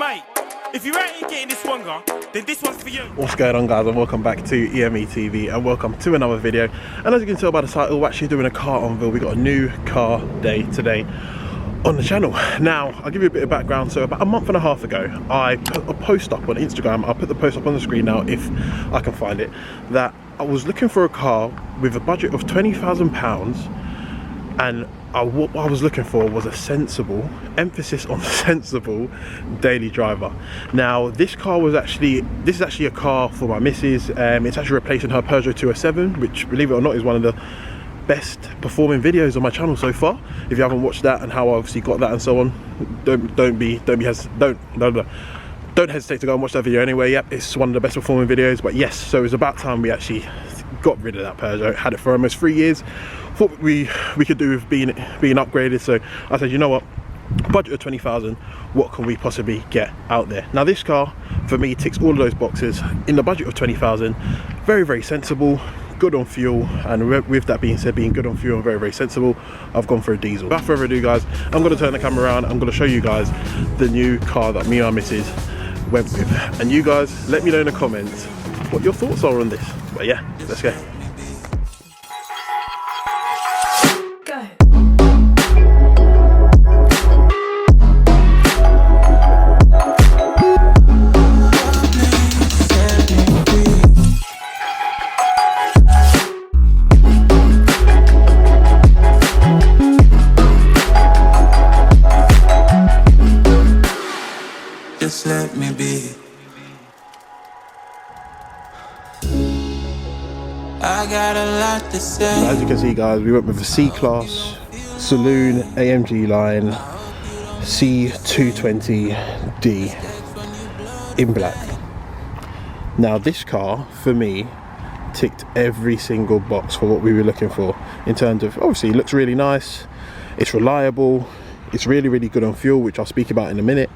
Mate, if you ain't getting this one, then this one's for you. What's going on, guys, and welcome back to EME TV, and welcome to another video. And as you can tell by the title, we're actually doing a car unveil. We got a new car day today on the channel. Now, I'll give you a bit of background. So about a month and a half ago, I put a post up on Instagram. I'll put the post up on the screen now if I can find it, that I was looking for a car with a budget of £20,000, and what I was looking for was a sensible, emphasis on sensible, daily driver. Now, this is actually a car for my missus. It's actually replacing her Peugeot 207, which, believe it or not, is one of the best performing videos on my channel so far. If you haven't watched that and how I obviously got that and so on, don't hesitate to go and watch that video anyway. Yep, it's one of the best performing videos. But yes, so it's about time we actually got rid of that Peugeot. Had it for almost 3 years. Thought we could do with being upgraded. So I said, you know what, budget of 20,000, what can we possibly get out there? Now, this car for me ticks all of those boxes. In the budget of 20,000, very, very sensible, good on fuel. And with that being said, being good on fuel and very, very sensible, I've gone for a diesel. Without further ado, guys, I'm going to turn the camera around. I'm going to show you guys the new car that me and my missus went with, and you guys let me know in the comments what your thoughts are on this. But yeah, let's go. Just let me be. I got a lot to say. So as you can see, guys, we went with a C-Class Saloon AMG line C220D in black. Now, this car for me ticked every single box for what we were looking for, in terms of, obviously, it looks really nice, it's reliable, it's really, really good on fuel, which I'll speak about in a minute,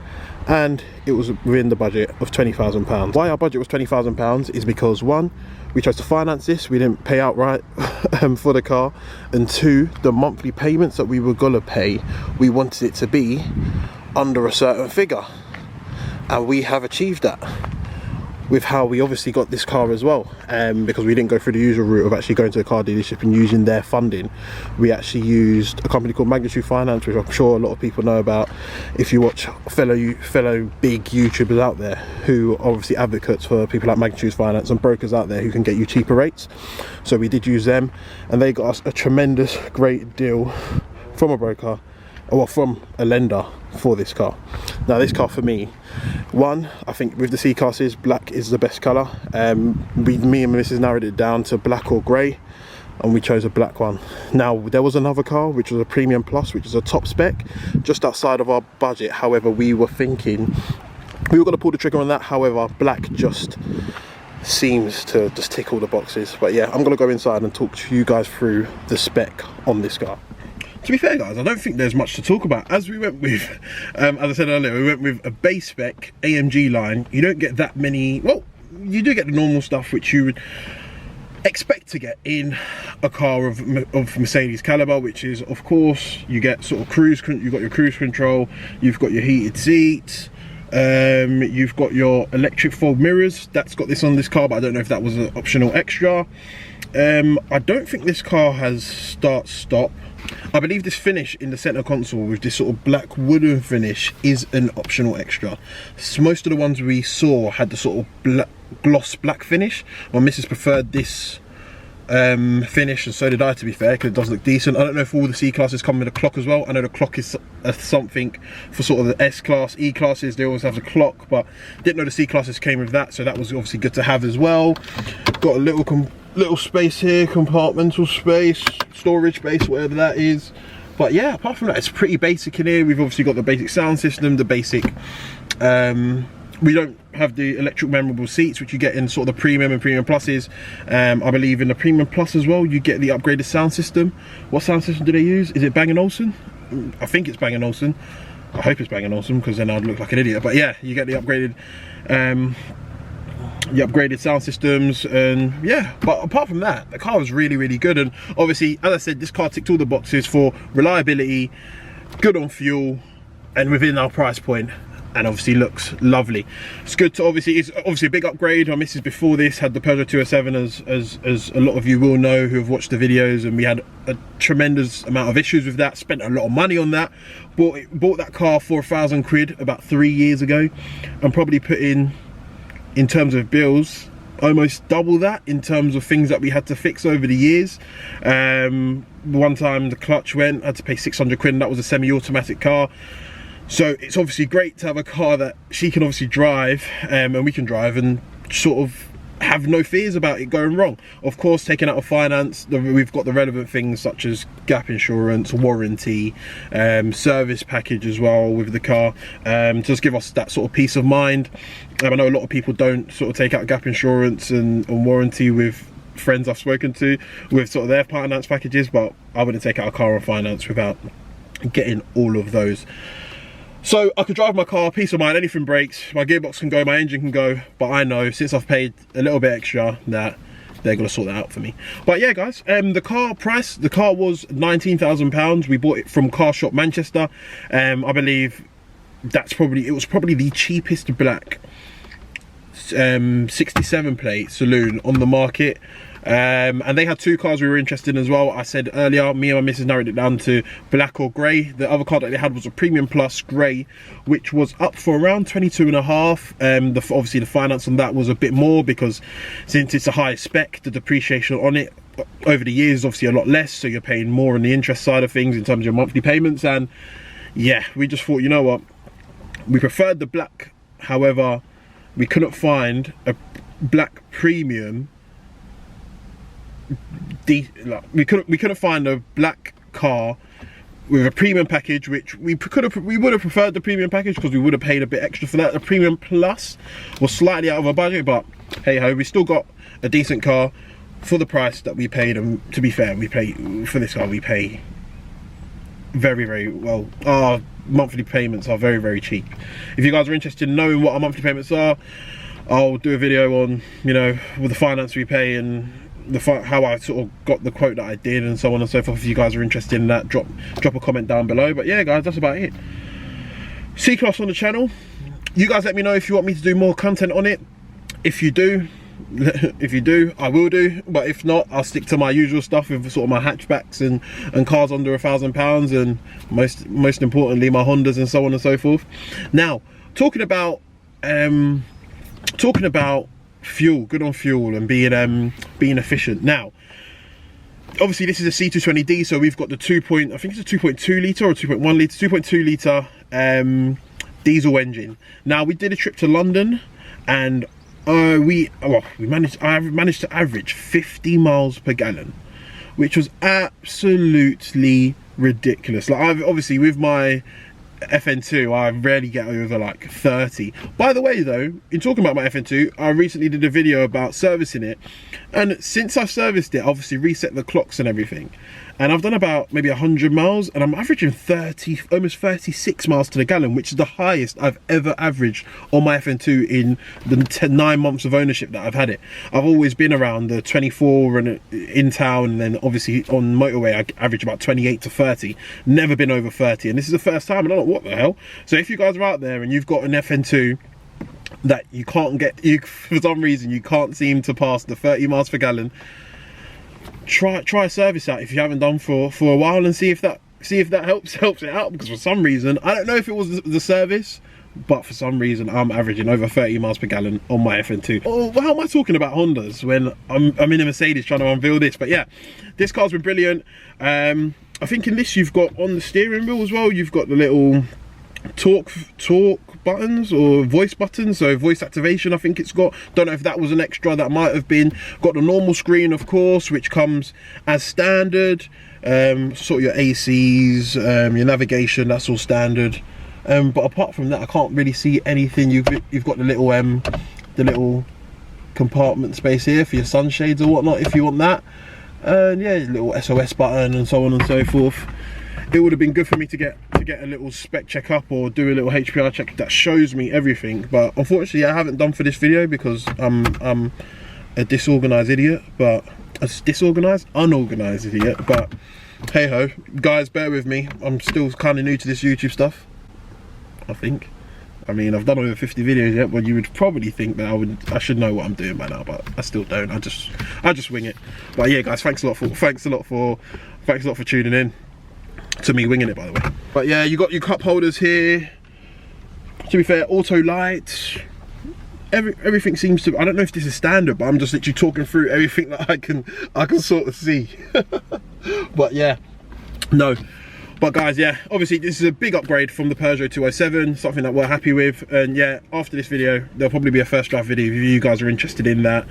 and it was within the budget of £20,000. Why our budget was £20,000 is because, one, we chose to finance this, we didn't pay outright for the car, and two, the monthly payments that we were gonna pay, we wanted it to be under a certain figure, and we have achieved that with how we obviously got this car as well, because we didn't go through the usual route of actually going to the car dealership and using their funding. We actually used a company called Magnitude Finance, which I'm sure a lot of people know about if you watch fellow big YouTubers out there who are obviously advocates for people like Magnitude Finance, and brokers out there who can get you cheaper rates. So we did use them, and they got us a tremendous great deal from a broker, or from a lender, for this car. Now, this car for me, one, I think with the C-Classes, black is the best colour. Me and Mrs. narrowed it down to black or grey, and we chose a black one. Now, there was another car which was a Premium Plus, which is a top spec, just outside of our budget. However, we were thinking we were going to pull the trigger on that. However, black just seems to just tick all the boxes. But yeah, I'm going to go inside and talk to you guys through the spec on this car. To be fair, guys, I don't think there's much to talk about. As we went with, as I said earlier, we went with a base spec AMG line. You don't get that many, well, you do get the normal stuff which you would expect to get in a car of Mercedes caliber, which is, of course, you get sort of you've got your cruise control, you've got your heated seats, you've got your electric fog mirrors. That's got this on this car, but I don't know if that was an optional extra. I don't think this car has start-stop. I believe this finish in the center console with this sort of black wooden finish is an optional extra. So most of the ones we saw had the sort of gloss black finish. My missus preferred this finish, and so did I, to be fair, because it does look decent. I don't know if all the C-Classes come with a clock as well. I know the clock is something for sort of the S-Class, E-Classes, they always have the clock, but didn't know the C-Classes came with that, so that was obviously good to have as well. Got a little space here, compartmental space, storage space, whatever that is. But yeah, apart from that, it's pretty basic in here. We've obviously got the basic sound system, the basic, we don't have the electric memorable seats, which you get in sort of the Premium and Premium Pluses. I believe in the Premium Plus as well, you get the upgraded sound system. What sound system do they use? Is it Bang & Olufsen? I think it's Bang & Olufsen. I hope it's Bang & Olufsen, because then I'd look like an idiot. But yeah, you get the upgraded sound systems, and yeah, but apart from that, the car was really, really good. And obviously, as I said, this car ticked all the boxes for reliability, good on fuel, and within our price point. and obviously looks lovely. It's good to it's obviously a big upgrade. My missus before this had the Peugeot 207, as a lot of you will know who have watched the videos, and we had a tremendous amount of issues with that, spent a lot of money on that, bought that car for £1,000 about 3 years ago, and probably put in terms of bills almost double that in terms of things that we had to fix over the years. One time the clutch went, I had to pay 600 quid, and that was a semi-automatic car. So it's obviously great to have a car that she can obviously drive, and we can drive, and sort of have no fears about it going wrong. Of course, taking out a finance, we've got the relevant things such as gap insurance, warranty, service package as well with the car, to just give us that sort of peace of mind. I know a lot of people don't sort of take out gap insurance and warranty with friends I've spoken to with sort of their finance packages, but I wouldn't take out a car on finance without getting all of those. So I could drive my car, peace of mind, anything breaks, my gearbox can go, my engine can go, but I know since I've paid a little bit extra that they're gonna sort that out for me. But yeah guys, the car price, the car was £19,000. We bought it from Car Shop Manchester. I believe it was probably the cheapest black 67 plate saloon on the market. And they had two cars we were interested in as well. I said earlier, me and my missus narrowed it down to black or grey. The other car that they had was a Premium Plus grey, which was up for around 22.5. Obviously the finance on that was a bit more, because since it's a higher spec, the depreciation on it over the years is obviously a lot less, so you're paying more on the interest side of things in terms of your monthly payments. And yeah, we just thought, you know what, we preferred the black. However, we couldn't find a black premium. We couldn't find a black car with a premium package, which we would have preferred the premium package, because we would have paid a bit extra for that. The Premium Plus was slightly out of our budget, but hey ho, we still got a decent car for the price that we paid. And to be fair, we pay for this car, we pay very, very well. Our monthly payments are very, very cheap. If you guys are interested in knowing what our monthly payments are, I'll do a video on, you know, with the finance we pay and how I sort of got the quote that I did and so on and so forth. If you guys are interested in that, drop a comment down below. But yeah guys, that's about it. C-Class on the channel. You guys let me know if you want me to do more content on it. If you do, I will do. But if not, I'll stick to my usual stuff with sort of my hatchbacks and cars under £1,000, and most importantly my Hondas and so on and so forth. Now, talking about fuel, good on fuel and being efficient. Now, obviously this is a C220D, so we've got the I think it's a 2.2 litre or 2.1 litre, 2.2 litre diesel engine. Now, we did a trip to London, and I managed to average 50 miles per gallon, which was absolutely ridiculous. Like, I've obviously with my FN2, I rarely get over like 30. By the way though, in talking about my FN2, I recently did a video about servicing it, and since I've serviced it, obviously reset the clocks and everything, and I've done about maybe 100 miles, and I'm averaging almost 36 miles to the gallon, which is the highest I've ever averaged on my FN2 in the 9 months of ownership that I've had it. I've always been around the 24 and in town, and then obviously on motorway I average about 28 to 30. Never been over 30, and this is the first time, and I'm like, what the hell? So if you guys are out there and you've got an FN2 that you can't for some reason you can't seem to pass the 30 miles per gallon, try a service out if you haven't done for a while, and see if that helps it out. Because for some reason, I don't know if it was the service, but for some reason I'm averaging over 30 miles per gallon on my FN2. Oh, how am I talking about Hondas when I'm in a Mercedes trying to unveil this? But yeah, this car's been brilliant. I think in this you've got on the steering wheel as well, you've got the little talk buttons or voice buttons, so voice activation I think it's got. Don't know if that was an extra, that might have been. Got the normal screen of course, which comes as standard. Sort of your ACs, your navigation, that's all standard. But apart from that, I can't really see anything. You've got the little compartment space here for your sunshades or whatnot if you want that. And yeah, little SOS button and so on and so forth. It would have been good for me to get a little spec check up or do a little HPI check that shows me everything, but unfortunately I haven't done for this video because I'm a disorganized idiot. But unorganized idiot. But hey ho, guys, bear with me. I'm still kind of new to this YouTube stuff, I think. I mean, I've done over 50 videos yet, but you would probably think that I should know what I'm doing by now, but I still don't. I just wing it. But yeah, guys, thanks a lot for tuning in to me winging it, by the way. But yeah, you got your cup holders here. To be fair, auto lights. Everything seems to. I don't know if this is standard, but I'm just literally talking through everything that I can sort of see. But yeah, no. But guys, yeah, obviously this is a big upgrade from the Peugeot 207, something that we're happy with. And yeah, after this video, there'll probably be a first drive video if you guys are interested in that.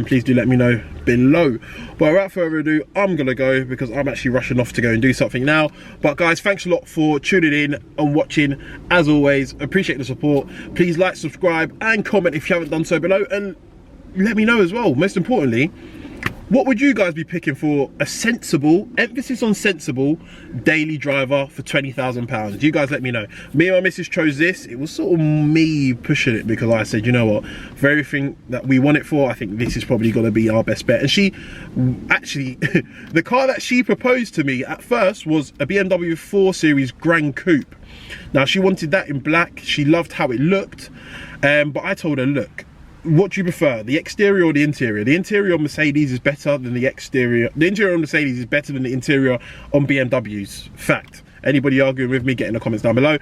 Please do let me know below. But without further ado, I'm gonna go because I'm actually rushing off to go and do something now. But guys, thanks a lot for tuning in and watching. As always, appreciate the support. Please like, subscribe and comment if you haven't done so below, and let me know as well, most importantly, what would you guys be picking for a sensible, emphasis on sensible, daily driver for £20,000? You guys let me know. Me and my missus chose this. It was sort of me pushing it because I said, you know what, for everything that we want it for, I think this is probably going to be our best bet. And she, actually, the car that she proposed to me at first was a BMW 4 Series Grand Coupe. Now, she wanted that in black. She loved how it looked. But I told her, look, what do you prefer, the exterior or the interior? The interior on Mercedes is better than the exterior. The interior on Mercedes is better than the interior on BMWs. Fact. Anybody arguing with me, get in the comments down below.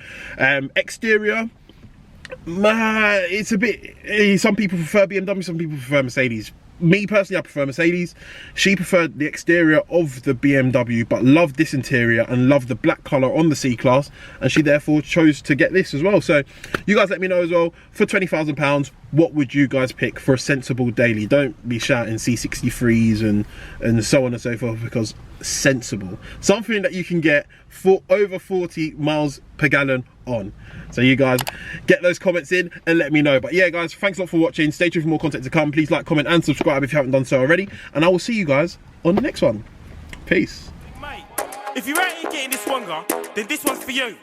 Exterior, it's a bit, some people prefer BMW, some people prefer Mercedes. Me personally, I prefer Mercedes. She preferred the exterior of the BMW, but loved this interior and loved the black colour on the C-Class, and she therefore chose to get this as well. So you guys let me know as well, for £20,000, what would you guys pick for a sensible daily? Don't be shouting C63s and so on and so forth, because sensible, something that you can get for over 40 miles per gallon on. So you guys get those comments in and let me know. But yeah, guys, thanks a lot for watching. Stay tuned for more content to come. Please like, comment and subscribe if you haven't done so already, and I will see you guys on the next one. Peace. Mate, if you ain't getting this one, then this one's for you.